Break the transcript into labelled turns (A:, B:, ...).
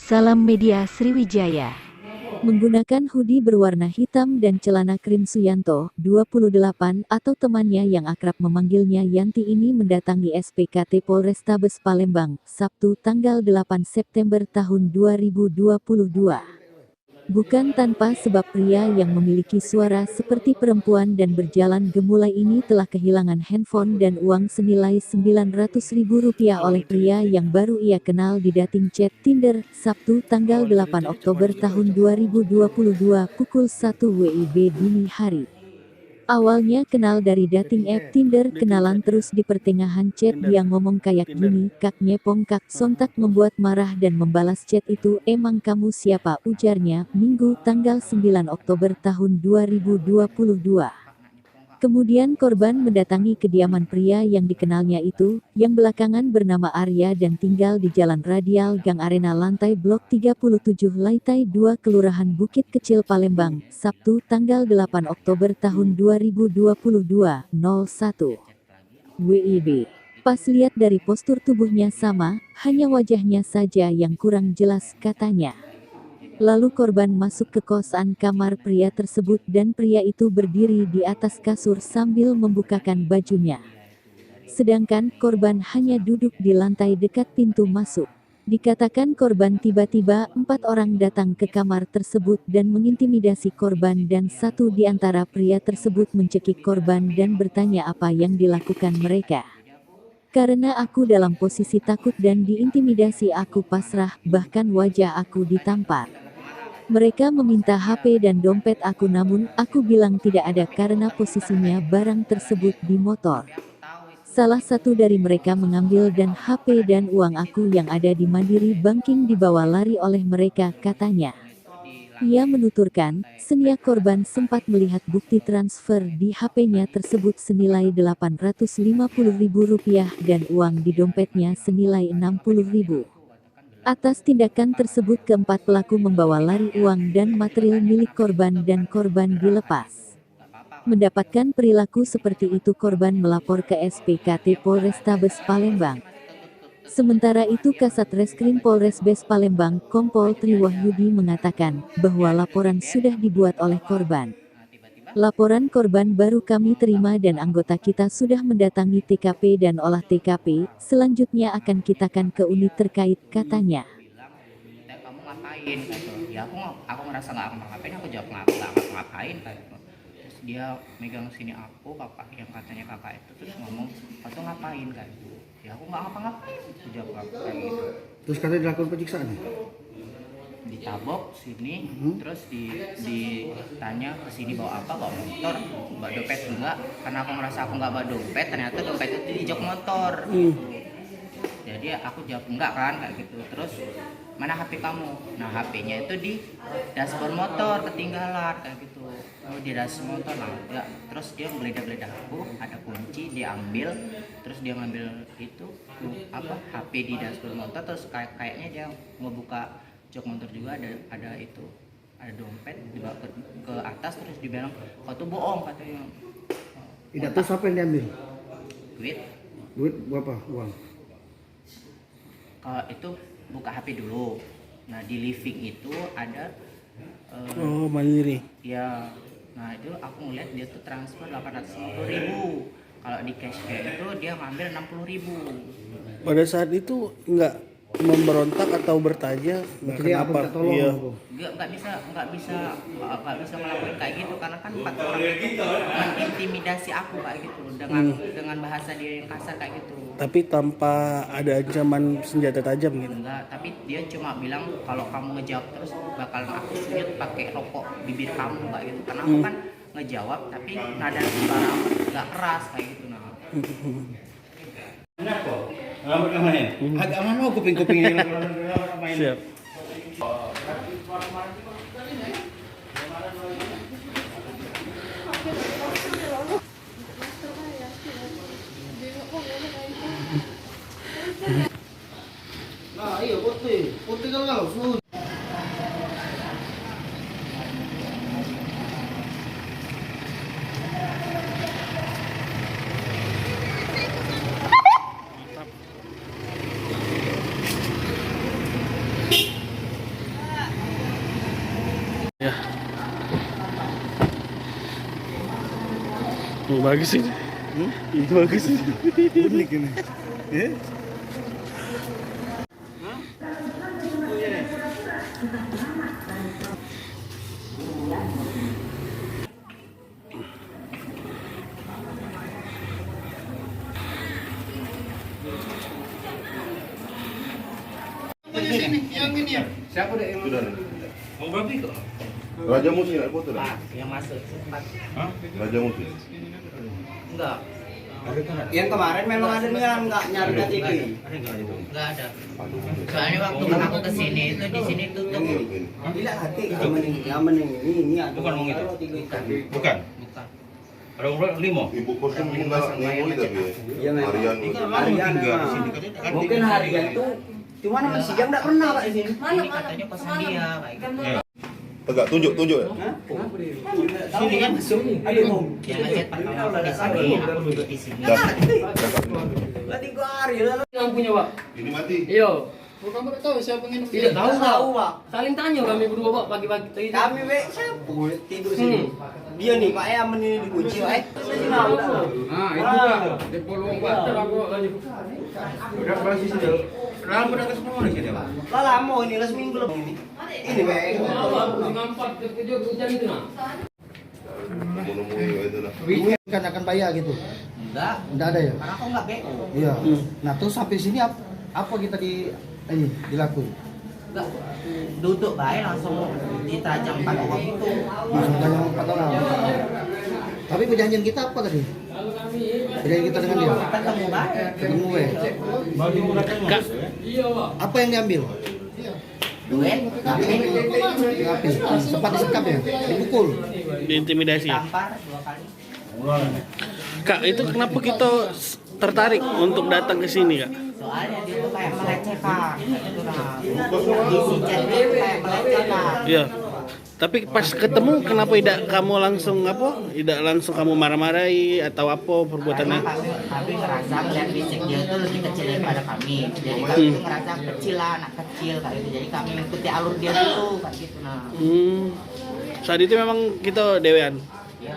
A: Salam Media Sriwijaya.
B: Menggunakan hoodie berwarna hitam dan celana krim, Suyanto, 28, atau temannya yang akrab memanggilnya Yanti ini mendatangi SPKT Polrestabes Palembang, Sabtu tanggal 8 September tahun 2022. Bukan tanpa sebab pria yang memiliki suara seperti perempuan dan berjalan gemulai ini telah kehilangan handphone dan uang senilai Rp900.000 oleh pria yang baru ia kenal di dating chat Tinder, Sabtu tanggal 8 Oktober tahun 2022 pukul 1 WIB dini hari. Awalnya kenal dari dating app Tinder, kenalan terus di pertengahan chat dia ngomong kayak gini, "Kak nyepong kak." Sontak membuat marah dan membalas chat itu, "Emang kamu siapa?" ujarnya, Minggu tanggal 9 Oktober tahun 2022. Kemudian korban mendatangi kediaman pria yang dikenalnya itu, yang belakangan bernama Arya dan tinggal di Jalan Radial Gang Arena Lantai Blok 37 Lantai 2 Kelurahan Bukit Kecil Palembang, Sabtu tanggal 8 Oktober tahun 2022, 01 WIB. Pas lihat dari postur tubuhnya sama, hanya wajahnya saja yang kurang jelas, katanya. Lalu korban masuk ke kosan kamar pria tersebut dan pria itu berdiri di atas kasur sambil membukakan bajunya. Sedangkan korban hanya duduk di lantai dekat pintu masuk. Dikatakan korban tiba-tiba 4 orang datang ke kamar tersebut dan mengintimidasi korban dan satu di antara pria tersebut mencekik korban dan bertanya apa yang dilakukan mereka. "Karena aku dalam posisi takut dan diintimidasi aku pasrah, bahkan wajah aku ditampar. Mereka meminta HP dan dompet aku namun aku bilang tidak ada karena posisinya barang tersebut di motor. Salah satu dari mereka mengambil dan HP dan uang aku yang ada di Mandiri Banking dibawa lari oleh mereka," katanya. Ia menuturkan, senia korban sempat melihat bukti transfer di HP-nya tersebut senilai Rp850.000 dan uang di dompetnya senilai Rp60.000. Atas tindakan tersebut keempat pelaku membawa lari uang dan material milik korban dan korban dilepas. Mendapatkan perilaku seperti itu korban melapor ke SPKT Polrestabes Palembang. Sementara itu Kasat Reskrim Polresbes Palembang, Kompol Triwahyudi mengatakan, bahwa laporan sudah dibuat oleh korban. Laporan korban baru kami terima dan anggota kita sudah mendatangi TKP dan olah TKP, selanjutnya akan kitakan ke unit terkait, katanya.
C: Kamu ngapain? Ya aku ngerasa nggak ngapa-ngapain, aku jawab nggak ngapa-ngapain kayak gitu. Terus dia megang sini aku, kakak yang katanya kakak itu terus ngomong, "Kau tuh ngapain?" kayak gitu. Ya aku nggak ngapa-ngapain, aku jawab kayak gitu.
D: Terus katanya dilakukan penyiksaan nih?
C: Ditabok sini, terus ditanya ke sini bawa apa, bawa motor, bawa dompet enggak, karena aku ngerasa aku nggak bawa dompet, ternyata dompet itu di jok motor. Jadi aku jawab enggak kan kayak gitu. Terus mana HP kamu? Nah HP-nya itu di dashboard motor ketinggalan kayak gitu. Oh di dashboard motor lah. Ya, terus dia menggeledah-geledah aku, ada kunci dia ambil, terus dia ngambil itu apa HP di dashboard motor, terus kayaknya dia ngebuka jok motor juga ada itu ada dompet dibawa ke atas, terus dibilang kau tuh bohong katanya.
D: Tidak tahu siapa yang diambil?
C: Duit
D: Berapa uang?
C: itu buka HP dulu. Nah di living itu ada
D: Oh, Mandiri.
C: ya, nah itu aku ngeliat dia tuh transfer 850.000. Kalau di cashback itu dia ngambil 60.000.
D: Pada saat itu nggak memberontak atau bertanya nggak kenapa? Iya.
C: nggak bisa ngelakuin kayak gitu karena kan 4 orang itu mengintimidasi aku kayak gitu dengan bahasa dia yang kasar kayak gitu.
D: Tapi tanpa ada ancaman senjata tajam gitu.
C: Enggak, tapi dia cuma bilang kalau kamu ngejawab terus bakalan aku sunyut pakai rokok bibir kamu kayak gitu. Karena aku kan ngejawab tapi nada suara nggak keras kayak gitu. Nah.
D: Agak mana kuping-kuping yang main. Siap.
E: Nah, iya putih kalau
D: Oh, bagus ini. Ini bagus ini.
E: Unik ini. Yang ini ya.
C: Siapa deh yang
F: Sudah.
C: mau berapa itu?
F: Raja Musi nak foto dah.
C: Pak, yang masuk sempat.
F: Raja Musi.
C: Enggak.
E: Yang kemarin memang ada nih yang nggak nyari KTP.
C: Enggak ada. Soalnya waktu aku ke sini itu di sini tutup.
E: Bila hati yang mending ini ada.
G: Bukan orang itu.
E: Bukan.
G: Bukan.
C: Bukan.
G: Ada umroh 5.
F: Ibu kosnya meninggal Nemo tapi.
E: Iya, memang.
F: Harian.
E: Harian memang. Mungkin harian tuh cuma nama siang nggak pernah Pak di sini.
C: Ini katanya kosan dia kayak gitu.
F: Tegak tunjuk ya.
E: Sini kan masuk. Aduh.
C: Yang ngechat pertama di sini, aku duduk di sini.
F: Dah.
E: Berarti gua hari lalu.
H: Yang punya pak?
F: Ini mati.
H: Iya.
E: Kamu udah tahu siapa yang
H: Tidak tahu
E: Pak.
H: Saling tanya kami berdua pak pagi-pagi tadi.
E: Kami siapa tidur sini. Dia nih Pak Aman ini dikunci Pak. Saya sih mau.
H: Nah itu kan. Dia polong pak. Aku lagi.
G: Udah masih sini. Lama dah ke semua di sini, Pak.
E: Lah lama ini lah seminggu lebih ini. Ini Pak.
H: Ngampak kejut hujan itu nah.
F: Nemu itu lah.
I: Kan akan bayar gitu.
C: Enggak,
I: Enggak ada ya?
C: karena aku enggak BO.
I: Iya. Nah, terus sampai sini apa kita dilakuin?
C: Enggak. Duduk baik langsung ditajam 4 orang itu.
I: Langsung tanya 4 orang. Tapi perjanjian kita apa tadi? Perjanjian kita dengan dia?
C: Ketemu baik.
I: Ketemu ya.
D: Kak,
I: Apa yang diambil?
C: Duit, tapi
I: Api. Sempat disekap ya? Dipukul.
D: diintimidasi ya.
C: tampar 2 kali.
D: Kak, itu kenapa kita tertarik untuk datang ke sini, Kak?
C: Soalnya dia tuh kayak melecehkan. Itu nah. Isi chatnya tuh kayak melecehkan.
D: Iya. Tapi pas ketemu kenapa tidak kamu langsung Tidak langsung kamu marah-marahi atau apa perbuatannya?
C: Karena kami ngerasa melihat fisik dia tuh lebih kecil daripada kami. Jadi kami tuh ngerasa kecil lah, anak kecil kayak gitu. Jadi kami mengikuti alur dia dulu kayak gitu nah.
D: Saat itu memang kita dewean.
C: Ya.